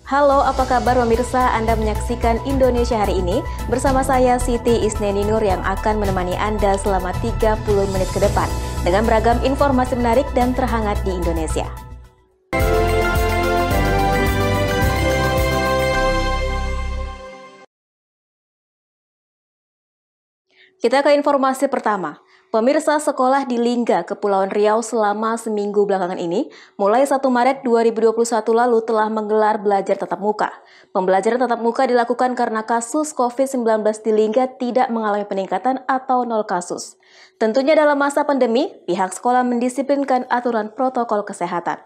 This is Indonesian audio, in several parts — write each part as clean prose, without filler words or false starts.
Halo, apa kabar pemirsa? Anda menyaksikan Indonesia Hari Ini bersama saya Siti Isneninur yang akan menemani Anda selama 30 menit ke depan dengan beragam informasi menarik dan terhangat di Indonesia. Kita ke informasi pertama. Pemirsa, sekolah di Lingga, Kepulauan Riau selama seminggu belakangan ini, mulai 1 Maret 2021 lalu telah menggelar belajar tatap muka. Pembelajaran tatap muka dilakukan karena kasus COVID-19 di Lingga tidak mengalami peningkatan atau 0 kasus. Tentunya dalam masa pandemi, pihak sekolah mendisiplinkan aturan protokol kesehatan.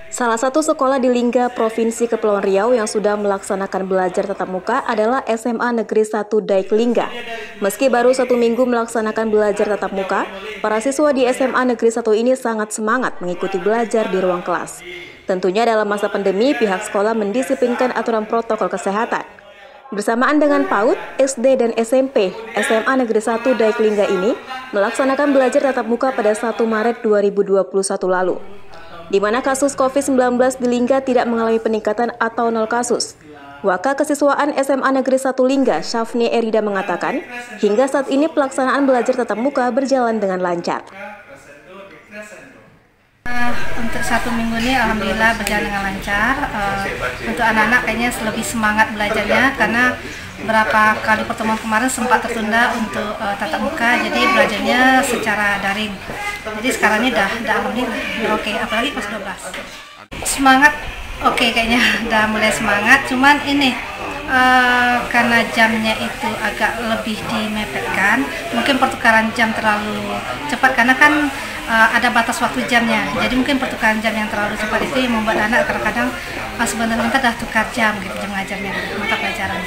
Salah satu sekolah di Lingga, Provinsi Kepulauan Riau yang sudah melaksanakan belajar tatap muka adalah SMA Negeri 1 Daik Lingga. Meski baru 1 minggu melaksanakan belajar tatap muka, para siswa di SMA Negeri 1 ini sangat semangat mengikuti belajar di ruang kelas. Tentunya dalam masa pandemi, pihak sekolah mendisiplinkan aturan protokol kesehatan. Bersamaan dengan PAUD, SD, dan SMP, SMA Negeri 1 Daik Lingga ini melaksanakan belajar tatap muka pada 1 Maret 2021 lalu, di mana kasus COVID-19 di Lingga tidak mengalami peningkatan atau 0 kasus. Waka Kesiswaan SMA Negeri 1 Lingga, Syafni Erida mengatakan, hingga saat ini pelaksanaan belajar tatap muka berjalan dengan lancar. Untuk 1 minggu ini alhamdulillah berjalan dengan lancar. Untuk anak-anak kayaknya lebih semangat belajarnya karena beberapa kali pertemuan kemarin sempat tertunda untuk tatap muka, jadi belajarnya secara daring. Jadi sekarang ini udah alhamdulillah oke, apalagi kelas 12. Semangat oke, kayaknya udah mulai semangat, cuman ini karena jamnya itu agak lebih dimepetkan, mungkin pertukaran jam terlalu cepat karena kan ada batas waktu jamnya, jadi mungkin pertukaran jam yang terlalu cepat itu yang membuat anak kadang-kadang sebentar-bentar dah tukar jam gitu, jam ngajarnya, mata pelajaran.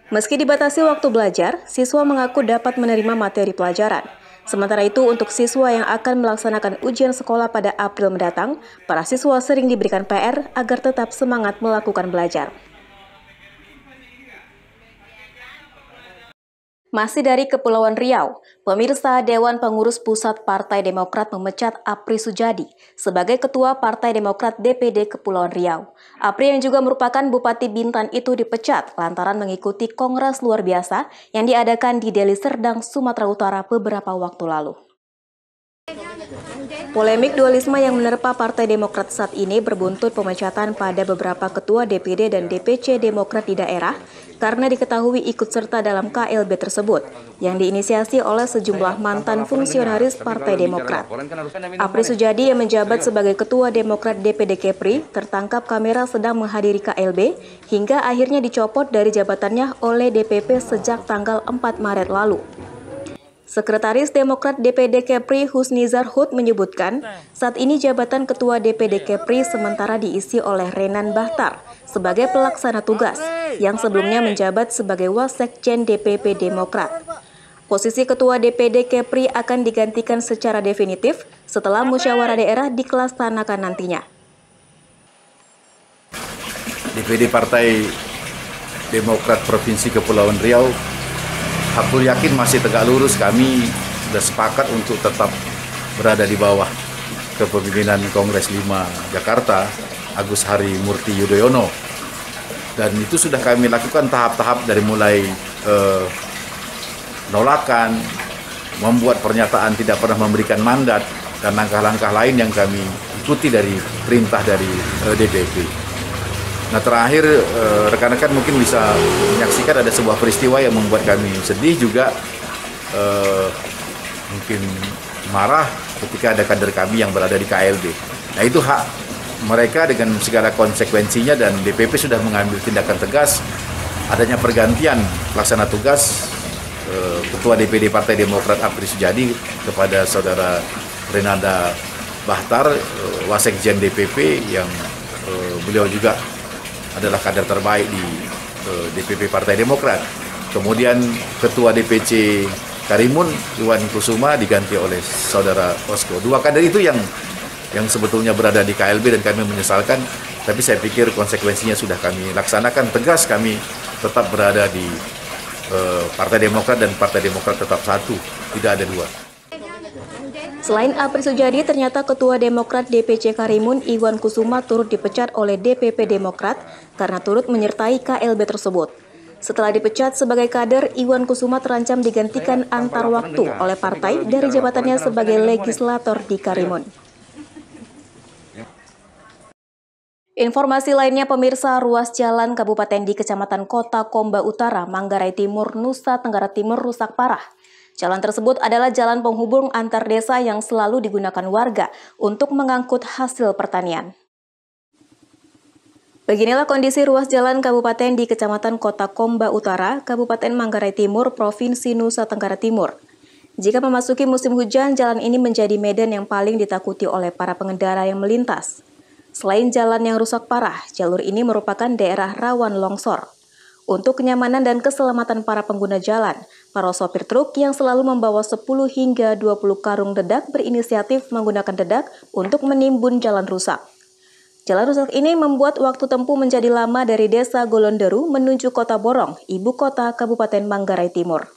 Meski dibatasi waktu belajar, siswa mengaku dapat menerima materi pelajaran. Sementara itu, untuk siswa yang akan melaksanakan ujian sekolah pada April mendatang, para siswa sering diberikan PR agar tetap semangat melakukan belajar. Masih dari Kepulauan Riau, pemirsa, Dewan Pengurus Pusat Partai Demokrat memecat Apri Sujadi sebagai Ketua Partai Demokrat DPD Kepulauan Riau. Apri yang juga merupakan Bupati Bintan itu dipecat lantaran mengikuti kongres luar biasa yang diadakan di Deli Serdang, Sumatera Utara beberapa waktu lalu. Polemik dualisme yang menerpa Partai Demokrat saat ini berbuntut pemecatan pada beberapa ketua DPD dan DPC Demokrat di daerah karena diketahui ikut serta dalam KLB tersebut yang diinisiasi oleh sejumlah mantan fungsionaris Partai Demokrat. Apri Sujadi yang menjabat sebagai Ketua Demokrat DPD Kepri tertangkap kamera sedang menghadiri KLB hingga akhirnya dicopot dari jabatannya oleh DPP sejak tanggal 4 Maret lalu. Sekretaris Demokrat DPD Kepri Husnizar Hud menyebutkan, saat ini jabatan Ketua DPD Kepri sementara diisi oleh Renan Bahtar sebagai pelaksana tugas, yang sebelumnya menjabat sebagai Wasekjen DPP Demokrat. Posisi Ketua DPD Kepri akan digantikan secara definitif setelah musyawarah daerah dilaksanakan nantinya. DPD Partai Demokrat Provinsi Kepulauan Riau, aku yakin masih tegak lurus. Kami sudah sepakat untuk tetap berada di bawah kepemimpinan Kongres 5 Jakarta, Agus Harimurti Yudhoyono. Dan itu sudah kami lakukan tahap-tahap dari mulai penolakan, membuat pernyataan tidak pernah memberikan mandat, dan langkah-langkah lain yang kami ikuti dari perintah dari DPP. Nah, terakhir rekan-rekan mungkin bisa menyaksikan ada sebuah peristiwa yang membuat kami sedih juga, mungkin marah ketika ada kader kami yang berada di KLB. Nah, itu hak mereka dengan segala konsekuensinya, dan DPP sudah mengambil tindakan tegas adanya pergantian pelaksana tugas Ketua DPD Partai Demokrat Apri Sujadi kepada Saudara Renanda Bahtar, Wasekjen DPP, yang beliau juga adalah kader terbaik di DPP Partai Demokrat. Kemudian Ketua DPC Karimun, Iwan Kusuma, diganti oleh Saudara Osko. Dua kader itu yang sebetulnya berada di KLB dan kami menyesalkan, tapi saya pikir konsekuensinya sudah kami laksanakan. Tegas kami tetap berada di Partai Demokrat dan Partai Demokrat tetap satu, tidak ada dua. Selain Apri Sujadi, ternyata Ketua Demokrat DPC Karimun Iwan Kusuma turut dipecat oleh DPP Demokrat karena turut menyertai KLB tersebut. Setelah dipecat sebagai kader, Iwan Kusuma terancam digantikan antar waktu oleh partai dari jabatannya sebagai legislator di Karimun. Informasi lainnya, pemirsa, ruas jalan kabupaten di Kecamatan Kota Komba Utara, Manggarai Timur, Nusa Tenggara Timur rusak parah. Jalan tersebut adalah jalan penghubung antar desa yang selalu digunakan warga untuk mengangkut hasil pertanian. Beginilah kondisi ruas jalan kabupaten di Kecamatan Kota Komba Utara, Kabupaten Manggarai Timur, Provinsi Nusa Tenggara Timur. Jika memasuki musim hujan, jalan ini menjadi medan yang paling ditakuti oleh para pengendara yang melintas. Selain jalan yang rusak parah, jalur ini merupakan daerah rawan longsor. Untuk kenyamanan dan keselamatan para pengguna jalan, para sopir truk yang selalu membawa 10 hingga 20 karung dedak berinisiatif menggunakan dedak untuk menimbun jalan rusak. Jalan rusak ini membuat waktu tempuh menjadi lama dari Desa Golonderu menuju Kota Borong, ibu kota Kabupaten Manggarai Timur.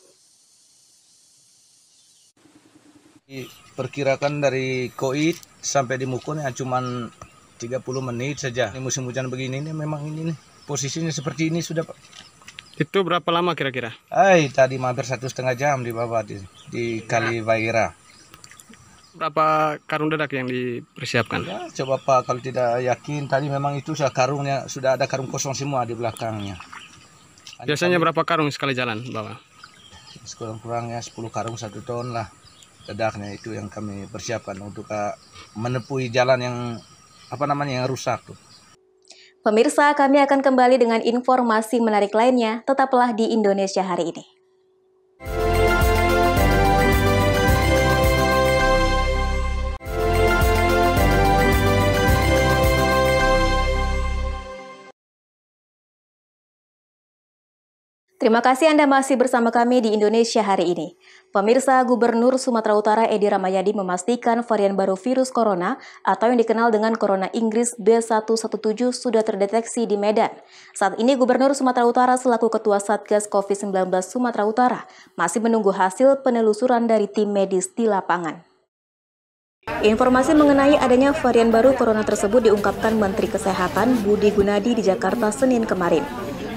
Perkirakan dari Koit sampai di Mukun ya cuma 30 menit saja. Ini musim hujan begini ini memang ini nih, posisinya seperti ini sudah, Pak. Itu berapa lama kira-kira? Tadi hampir 1,5 jam di bawah di Kali Vaira. Berapa karung dedak yang dipersiapkan? Ya, coba Pak, kalau tidak yakin tadi memang itu karungnya sudah ada karung kosong semua di belakangnya. Biasanya berapa karung sekali jalan, Bapak? Kurang-kurangnya 10 karung 1 ton lah dedaknya, itu yang kami persiapkan untuk menepuhi jalan yang yang rusak tuh. Pemirsa, kami akan kembali dengan informasi menarik lainnya. Tetaplah di Indonesia Hari Ini. Terima kasih Anda masih bersama kami di Indonesia Hari Ini. Pemirsa, Gubernur Sumatera Utara Edi Rahmayadi memastikan varian baru virus corona atau yang dikenal dengan Corona Inggris B117 sudah terdeteksi di Medan. Saat ini Gubernur Sumatera Utara selaku Ketua Satgas COVID-19 Sumatera Utara masih menunggu hasil penelusuran dari tim medis di lapangan. Informasi mengenai adanya varian baru corona tersebut diungkapkan Menteri Kesehatan Budi Gunadi di Jakarta Senin kemarin.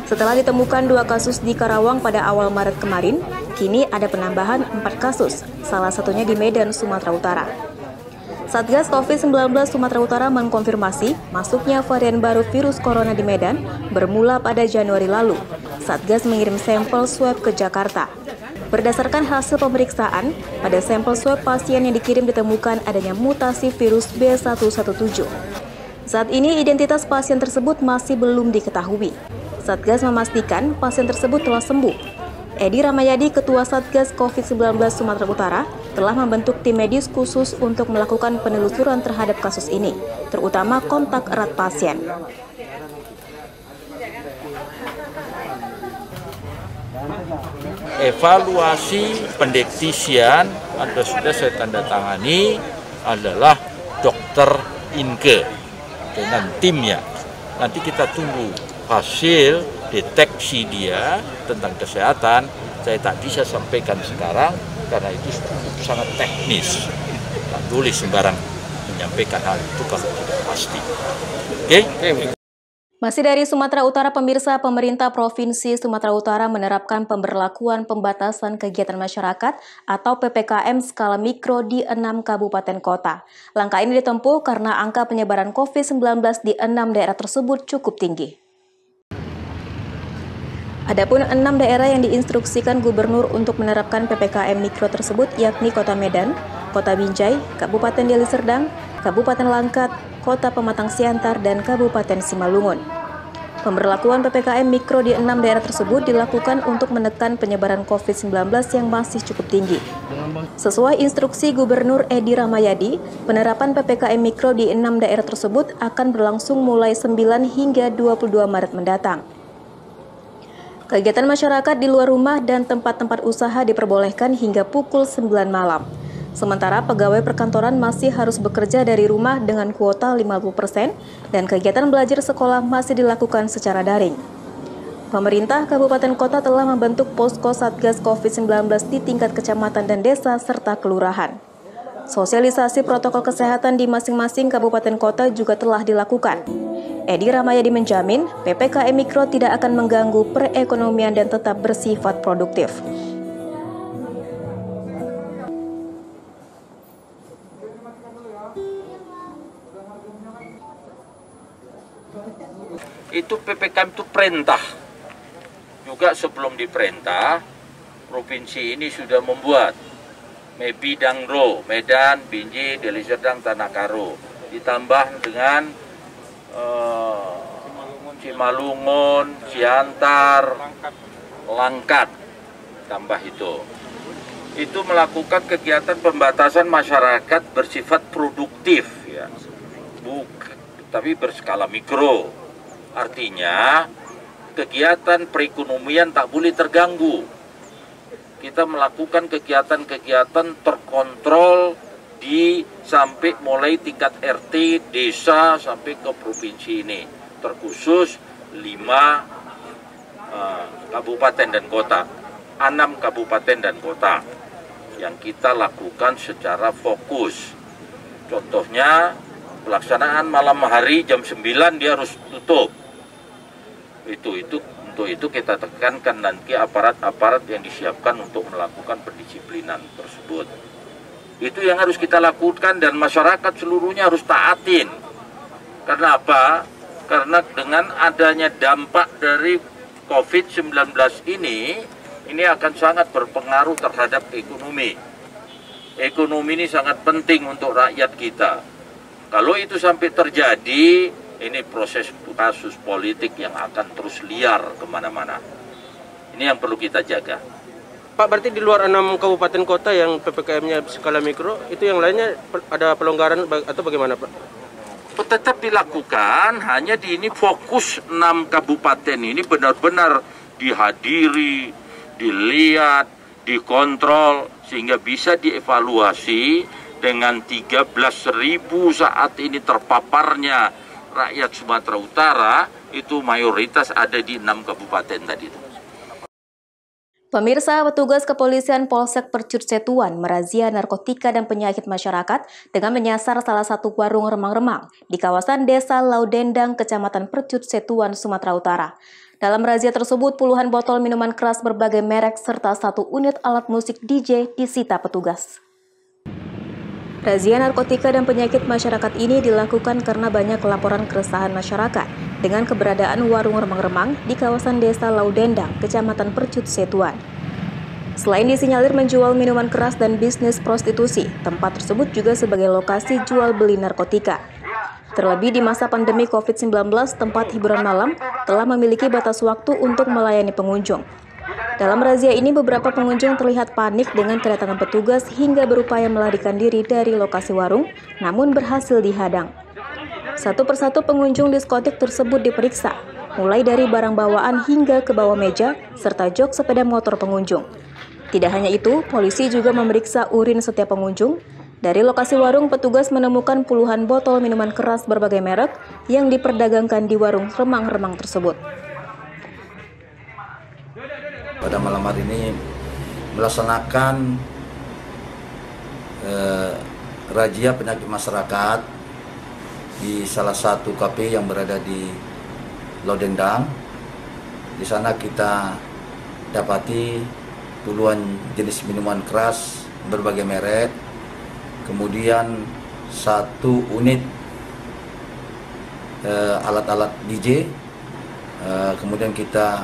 Setelah ditemukan 2 kasus di Karawang pada awal Maret kemarin, kini ada penambahan 4 kasus, salah satunya di Medan, Sumatera Utara. Satgas COVID-19 Sumatera Utara mengkonfirmasi masuknya varian baru virus corona di Medan bermula pada Januari lalu. Satgas mengirim sampel swab ke Jakarta. Berdasarkan hasil pemeriksaan, pada sampel swab pasien yang dikirim ditemukan adanya mutasi virus B117. Saat ini identitas pasien tersebut masih belum diketahui. Satgas memastikan pasien tersebut telah sembuh. Edi Rahmayadi, Ketua Satgas COVID-19 Sumatera Utara, telah membentuk tim medis khusus untuk melakukan penelusuran terhadap kasus ini, terutama kontak erat pasien. Evaluasi pendeteksian sudah saya tanda tangani adalah Dr. Inke dengan timnya. Nanti kita tunggu hasil deteksi dia tentang kesehatan. Saya tak bisa sampaikan sekarang karena itu sangat teknis. Tak boleh sembarang menyampaikan hal itu kalau tidak pasti. Oke? Masih dari Sumatera Utara, pemirsa, pemerintah Provinsi Sumatera Utara menerapkan pemberlakuan pembatasan kegiatan masyarakat atau PPKM skala mikro di 6 kabupaten kota. Langkah ini ditempuh karena angka penyebaran COVID-19 di 6 daerah tersebut cukup tinggi. Adapun 6 daerah yang diinstruksikan gubernur untuk menerapkan PPKM mikro tersebut yakni Kota Medan, Kota Binjai, Kabupaten Deli Serdang, Kabupaten Langkat, Kota Pematang Siantar, dan Kabupaten Simalungun. Pemberlakuan PPKM mikro di 6 daerah tersebut dilakukan untuk menekan penyebaran COVID-19 yang masih cukup tinggi. Sesuai instruksi Gubernur Edi Rahmayadi, penerapan PPKM mikro di 6 daerah tersebut akan berlangsung mulai 9 hingga 22 Maret mendatang. Kegiatan masyarakat di luar rumah dan tempat-tempat usaha diperbolehkan hingga pukul 9 malam. Sementara pegawai perkantoran masih harus bekerja dari rumah dengan kuota 50% dan kegiatan belajar sekolah masih dilakukan secara daring. Pemerintah kabupaten kota telah membentuk posko Satgas COVID-19 di tingkat kecamatan dan desa serta kelurahan. Sosialisasi protokol kesehatan di masing-masing kabupaten kota juga telah dilakukan. Edi Ramayadi menjamin PPKM Mikro tidak akan mengganggu perekonomian dan tetap bersifat produktif. Itu PPKM itu perintah. Juga sebelum diperintah, provinsi ini sudah membuat Bidang Ro, Medan, Binjai, Deli Serdang, Tanah Karo. Ditambah dengan Cimalungun, Ciantar, Langkat, tambah itu. Itu melakukan kegiatan pembatasan masyarakat bersifat produktif, ya. Tapi berskala mikro. Artinya kegiatan perekonomian tak boleh terganggu. Kita melakukan kegiatan-kegiatan terkontrol sampai mulai tingkat RT, desa sampai ke provinsi ini. Terkhusus 5 kabupaten dan kota, 6 kabupaten dan kota yang kita lakukan secara fokus. Contohnya pelaksanaan malam hari jam 9 dia harus tutup. Untuk itu kita tekankan nanti aparat-aparat yang disiapkan untuk melakukan pendisiplinan tersebut. Itu yang harus kita lakukan dan masyarakat seluruhnya harus taatin. Karena apa? Karena dengan adanya dampak dari COVID-19 ini akan sangat berpengaruh terhadap ekonomi. Ekonomi ini sangat penting untuk rakyat kita. Kalau itu sampai terjadi, ini proses kasus politik yang akan terus liar kemana-mana. Ini yang perlu kita jaga. Pak, berarti di luar 6 kabupaten kota yang PPKM-nya skala mikro, itu yang lainnya ada pelonggaran atau bagaimana, Pak? Tetap dilakukan, hanya di ini fokus 6 kabupaten ini benar-benar dihadiri, dilihat, dikontrol, sehingga bisa dievaluasi dengan 13.000 saat ini terpaparnya rakyat Sumatera Utara, itu mayoritas ada di 6 kabupaten tadi itu. Pemirsa, petugas kepolisian Polsek Percut Setuan merazia narkotika dan penyakit masyarakat dengan menyasar salah satu warung remang-remang di kawasan Desa Laudendang, Kecamatan Percut Setuan, Sumatera Utara. Dalam razia tersebut, puluhan botol minuman keras berbagai merek serta 1 unit alat musik DJ disita petugas. Razia narkotika dan penyakit masyarakat ini dilakukan karena banyak laporan keresahan masyarakat dengan keberadaan warung remang-remang di kawasan Desa Laudendang, Kecamatan Percut Setuan. Selain disinyalir menjual minuman keras dan bisnis prostitusi, tempat tersebut juga sebagai lokasi jual beli narkotika. Terlebih di masa pandemi COVID-19, tempat hiburan malam telah memiliki batas waktu untuk melayani pengunjung. Dalam razia ini, beberapa pengunjung terlihat panik dengan kedatangan petugas hingga berupaya melarikan diri dari lokasi warung, namun berhasil dihadang. Satu persatu pengunjung diskotik tersebut diperiksa, mulai dari barang bawaan hingga ke bawah meja, serta jok sepeda motor pengunjung. Tidak hanya itu, polisi juga memeriksa urin setiap pengunjung. Dari lokasi warung, petugas menemukan puluhan botol minuman keras berbagai merek yang diperdagangkan di warung remang-remang tersebut. Pada malam hari ini melaksanakan razia penyakit masyarakat di salah satu kafe yang berada di Laudendang. Di sana kita dapati puluhan jenis minuman keras berbagai merek, kemudian 1 unit alat-alat DJ, kemudian kita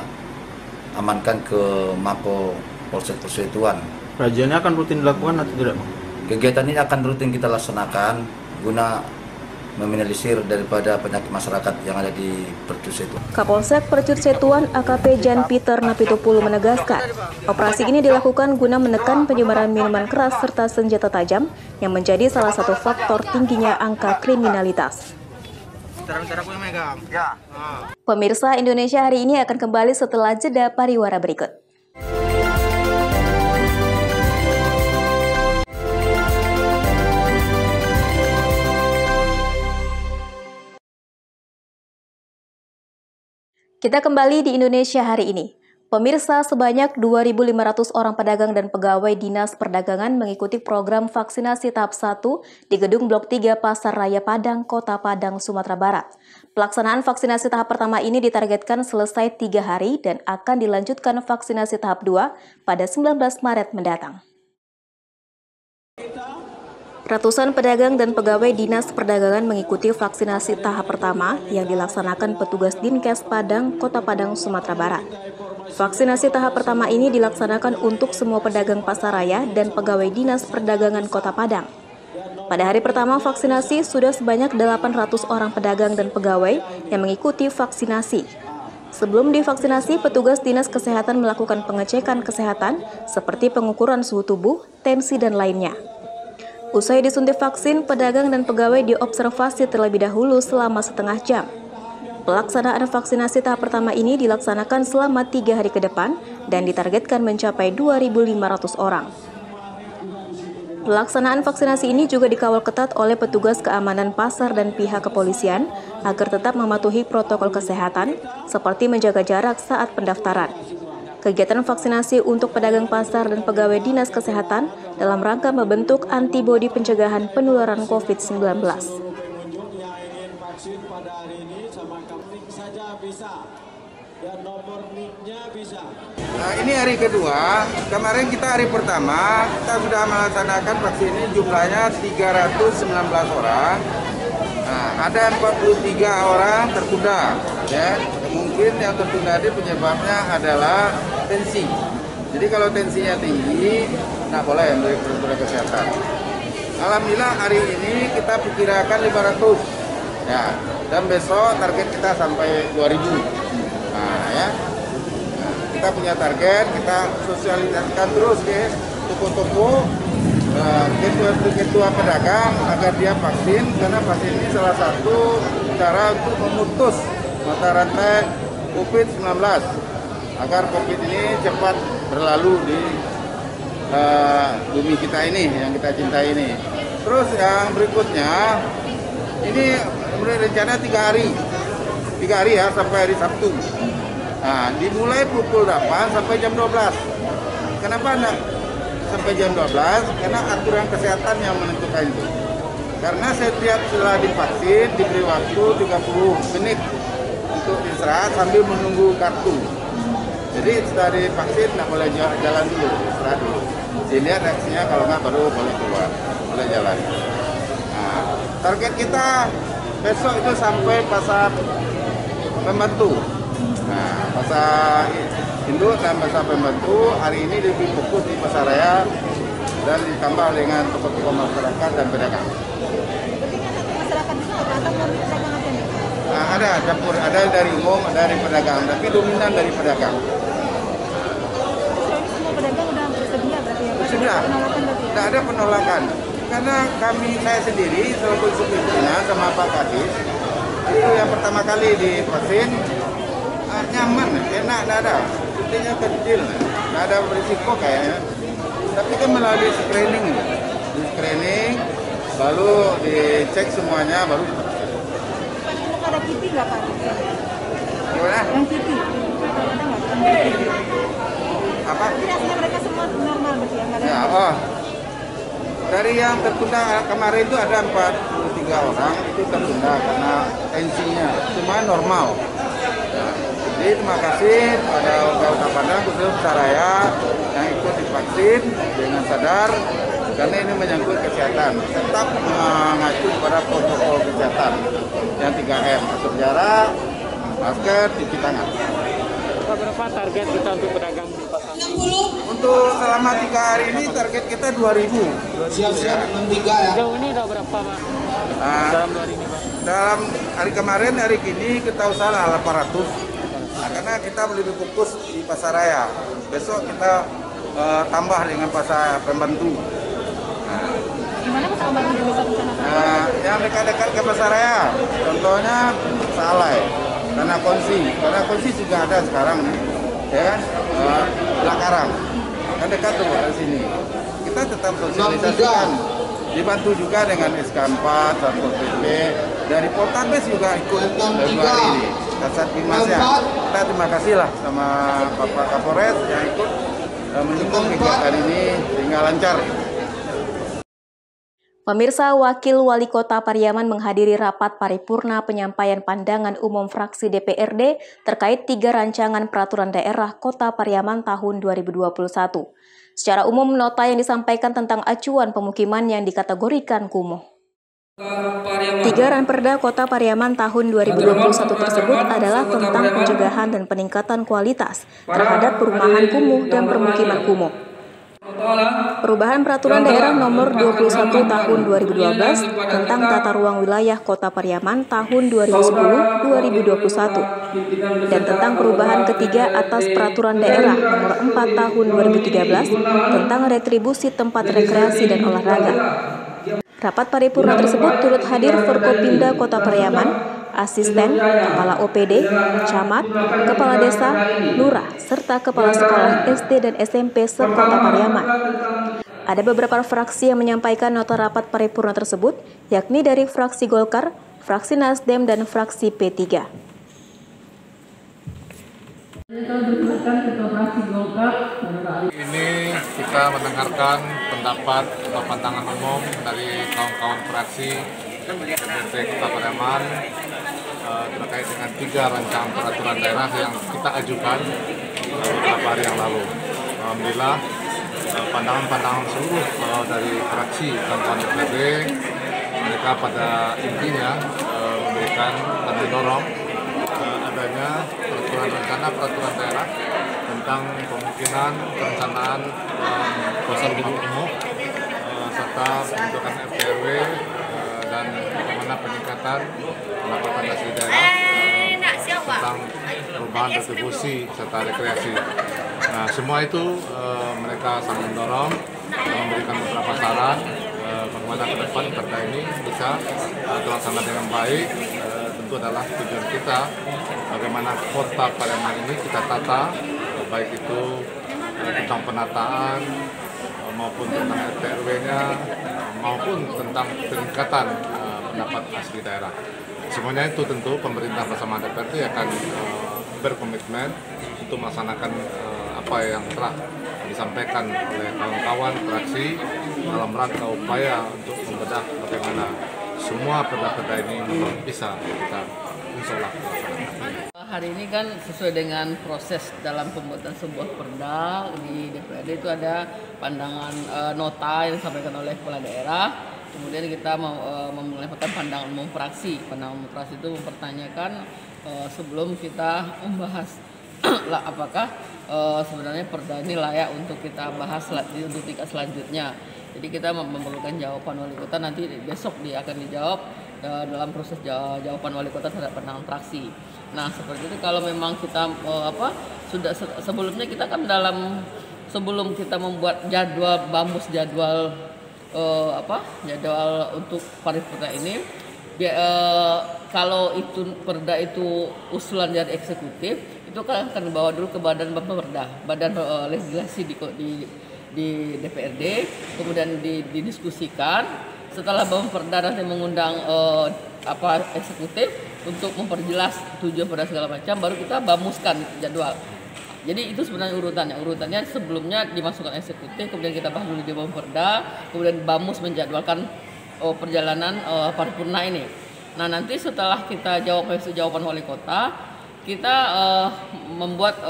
amankan ke Mako Polsek Persetuan. Rajianya akan rutin dilakukan atau tidak? Kegiatan ini akan rutin kita laksanakan guna meminimalisir daripada penyakit masyarakat yang ada di Percut Setuan. Kapolsek Percut Setuan AKP Jan Peter Napitupulu menegaskan, operasi ini dilakukan guna menekan penyebaran minuman keras serta senjata tajam yang menjadi salah satu faktor tingginya angka kriminalitas. Pemirsa, Indonesia hari ini akan kembali setelah jeda pariwara berikut. Kita kembali di Indonesia hari ini. Pemirsa, sebanyak 2.500 orang pedagang dan pegawai Dinas Perdagangan mengikuti program vaksinasi tahap 1 di Gedung Blok 3 Pasar Raya Padang, Kota Padang, Sumatera Barat. Pelaksanaan vaksinasi tahap pertama ini ditargetkan selesai 3 hari dan akan dilanjutkan vaksinasi tahap 2 pada 19 Maret mendatang. Ratusan pedagang dan pegawai Dinas Perdagangan mengikuti vaksinasi tahap pertama yang dilaksanakan petugas Dinkes Padang, Kota Padang, Sumatera Barat. Vaksinasi tahap pertama ini dilaksanakan untuk semua pedagang pasaraya dan pegawai Dinas Perdagangan Kota Padang. Pada hari pertama vaksinasi, sudah sebanyak 800 orang pedagang dan pegawai yang mengikuti vaksinasi. Sebelum divaksinasi, petugas Dinas Kesehatan melakukan pengecekan kesehatan seperti pengukuran suhu tubuh, tensi, dan lainnya. Usai disuntik vaksin, pedagang dan pegawai diobservasi terlebih dahulu selama setengah jam. Pelaksanaan vaksinasi tahap pertama ini dilaksanakan selama 3 hari ke depan dan ditargetkan mencapai 2.500 orang. Pelaksanaan vaksinasi ini juga dikawal ketat oleh petugas keamanan pasar dan pihak kepolisian agar tetap mematuhi protokol kesehatan seperti menjaga jarak saat pendaftaran. Kegiatan vaksinasi untuk pedagang pasar dan pegawai Dinas Kesehatan dalam rangka membentuk antibodi pencegahan penularan COVID-19. Nah, ini hari kedua. Kemarin kita hari pertama kita sudah melaksanakan vaksin ini, jumlahnya 319 orang. Nah, ada 43 orang tertunda. Ya, mungkin yang tertunda ini penyebabnya adalah tensi. Jadi kalau tensinya tinggi, nggak boleh memberi peraturan kesehatan. Alhamdulillah hari ini kita perkirakan 500. Ya, dan besok target kita sampai 2000. Nah, ya. Nah, kita punya target, kita sosialisasikan terus ke toko-toko, ketua pedagang agar dia vaksin, karena vaksin ini salah satu cara untuk memutus mata rantai COVID-19 agar COVID ini cepat berlalu di bumi kita ini yang kita cintai ini. Terus yang berikutnya, ini rencana 3 hari ya, sampai hari Sabtu. Nah, dimulai pukul 8 sampai jam 12. Kenapa enggak sampai jam 12? Karena aturan kesehatan yang menentukan itu. Karena setiap setelah divaksin diberi waktu 30 menit untuk istirahat sambil menunggu kartu. Jadi setelah divaksin nggak boleh jalan dulu, istirahat dulu. Dilihat reaksinya, kalau nggak baru boleh keluar, boleh jalan. Nah, target kita besok itu sampai pasar pembantu. Nah, pasar induk dan pasar pembantu hari ini lebih fokus di pasar raya dan ditambah dengan toko-toko masyarakat dan pedagang. Masyarakat itu atau pedagang aja nih? Nah, ada campur, ada dari umum, ada dari pedagang, tapi dominan dari pedagang. Ini semua pedagang udah bersedia berarti ya? Sudah, Penolakan berarti ya? tidak ada penolakan. Karena saya sendiri selaku pimpinan sama Pak Kadis itu yang pertama kali divaksin, nyaman, enak, tidak ada. Suntiknya kecil, tidak ada berisiko kayaknya. Tapi kan melalui screening, lalu dicek semuanya, baru divaksin. Ada kipi nggak Pak? Gimana? Yang kipi? Ada nggak? Apa? Hasilnya mereka semua normal berarti ya? Nggak ada Ya, dari yang tertunda kemarin itu ada 43 orang itu tertunda karena tensinya, cuma normal. Ya, jadi terima kasih pada warga Kota Padang khususnya Pasaraya yang ikut divaksin dengan sadar karena ini menyangkut kesehatan. Tetap mengacu pada protokol kesehatan yang 3M, atur jarak, masker, cuci tangan. Berapa target kita untuk pedagang di pasar? Untuk selama 3 hari ini target kita 2.000. Siap-siap Jauh ini udah berapa Pak? Dalam 2 hari ini Pak? Dalam hari kemarin, hari ini kita usaha 800. Nah, karena kita lebih fokus di pasar raya. Besok kita tambah dengan pasar pembantu. Gimana Pak pembantu bisa rencana? Nah, yang dekat-dekat ke pasar raya, contohnya Salai, Tanah Konsi juga ada sekarang nih, ya kan? Belakang, kan dekat tuh dari sini. Kita tetap sosialisasikan, dibantu juga dengan SK4, Satpol PP, dari Poltabes juga ikut dari hari ini. Kasat Binmasnya. Kita terima kasih lah sama Bapak Kapolres yang ikut mendukung kegiatan ini sehingga lancar. Pemirsa, Wakil Wali Kota Pariaman menghadiri rapat paripurna penyampaian pandangan umum fraksi DPRD terkait 3 rancangan peraturan daerah Kota Pariaman tahun 2021. Secara umum, nota yang disampaikan tentang acuan pemukiman yang dikategorikan kumuh. 3 Ranperda Kota Pariaman tahun 2021 tersebut adalah tentang pencegahan dan peningkatan kualitas terhadap perumahan kumuh dan permukiman kumuh. Perubahan Peraturan Daerah Nomor 21 Tahun 2012 tentang Tata Ruang Wilayah Kota Pariaman tahun 2010-2021 dan tentang perubahan ketiga atas Peraturan Daerah Nomor 4 Tahun 2013 tentang retribusi tempat rekreasi dan olahraga. Rapat paripurna tersebut turut hadir Forkopimda Kota Pariaman, asisten, kepala OPD, camat, kepala desa, lurah, serta kepala sekolah SD dan SMP se-Kota Pariaman. Ada beberapa fraksi yang menyampaikan nota rapat paripurna tersebut, yakni dari fraksi Golkar, fraksi Nasdem, dan fraksi P3. Ini kita mendengarkan pendapat atau pandangan umum dari kawan-kawan fraksi DPRD Kota Pariaman terkait dengan 3 rancangan peraturan daerah yang kita ajukan beberapa hari yang lalu. Alhamdulillah pandangan-pandangan seluruh dari fraksi kawan-kawan DPRD, mereka pada intinya memberikan dan mendorong adanya peraturan daerah tentang pemungkinan, perencanaan kawasan kumuh serta pembentukan RT/RW dan bagaimana peningkatan pendapatan asli daerah tentang perubahan retribusi serta rekreasi. Nah, semua itu mereka sangat mendorong dan memberikan beberapa saran bagaimana ke depan perda ini bisa terlaksana dengan baik. Tentu adalah tujuan kita bagaimana Kota Pariaman ini kita tata, baik itu tentang penataan maupun tentang RT/RW-nya maupun tentang peningkatan pendapat asli daerah. Semuanya itu tentu pemerintah bersama DPRD akan berkomitmen untuk melaksanakan apa yang telah disampaikan oleh kawan-kawan fraksi dalam rangka upaya untuk membedah bagaimana semua perda-perda ini bisa kita laksanakan. Hari ini kan sesuai dengan proses dalam pembuatan sebuah perda di DPRD itu ada pandangan nota yang disampaikan oleh kepala daerah. Kemudian kita menyampaikan pandangan umum fraksi. Pandangan umum fraksi itu mempertanyakan sebelum kita membahas apakah sebenarnya perda ini layak untuk kita bahas untuk tingkat selanjutnya. Jadi kita memerlukan jawaban wali kota, nanti besok dia akan dijawab dalam proses jawaban wali kota terhadap pandangan fraksi. Nah, seperti itu kalau memang kita sudah sebelumnya kita kan sebelum kita membuat jadwal jadwal untuk paripurna ini kalau itu perda itu usulan dari eksekutif itu kan akan dibawa dulu ke badan legislasi di DPRD, kemudian didiskusikan. Setelah perda nanti mengundang eksekutif untuk memperjelas tujuan perda segala macam, baru kita bamuskan jadwal. Jadi itu sebenarnya urutannya sebelumnya dimasukkan eksekutif, kemudian kita bahas dulu di perda, kemudian bamus menjadwalkan perjalanan paripurna ini. Nah, nanti setelah kita jawaban wali kota, kita membuat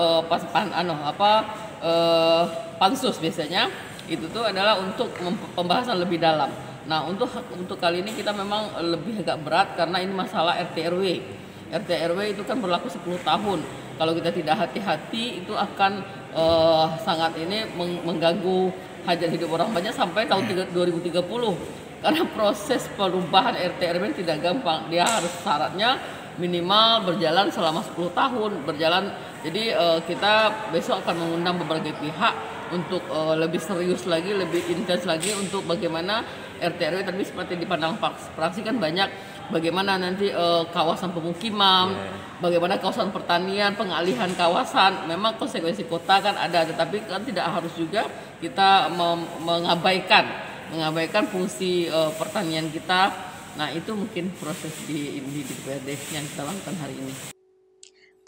pansus biasanya itu tuh adalah untuk pembahasan lebih dalam. Nah, untuk kali ini kita memang lebih agak berat karena ini masalah RT/RW. RT/RW itu kan berlaku 10 tahun. Kalau kita tidak hati-hati itu akan sangat ini mengganggu hajat hidup orang banyak sampai tahun 2030. Karena proses perubahan RT/RW tidak gampang. Dia harus syaratnya minimal berjalan selama 10 tahun berjalan. Jadi kita besok akan mengundang berbagai pihak untuk lebih serius lagi, lebih intens lagi untuk bagaimana RT/RW tadi seperti dipandang fraksi kan banyak bagaimana nanti kawasan pemukiman, bagaimana kawasan pertanian, pengalihan kawasan. Memang konsekuensi kota kan ada, tetapi kan tidak harus juga kita mengabaikan fungsi pertanian kita. Nah, itu mungkin proses di DPRD yang kita lakukan hari ini.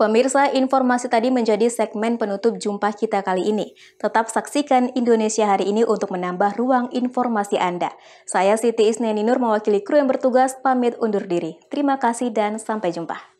Pemirsa, informasi tadi menjadi segmen penutup jumpa kita kali ini. Tetap saksikan Indonesia Hari Ini untuk menambah ruang informasi Anda. Saya Siti Isneni Nur mewakili kru yang bertugas pamit undur diri. Terima kasih dan sampai jumpa.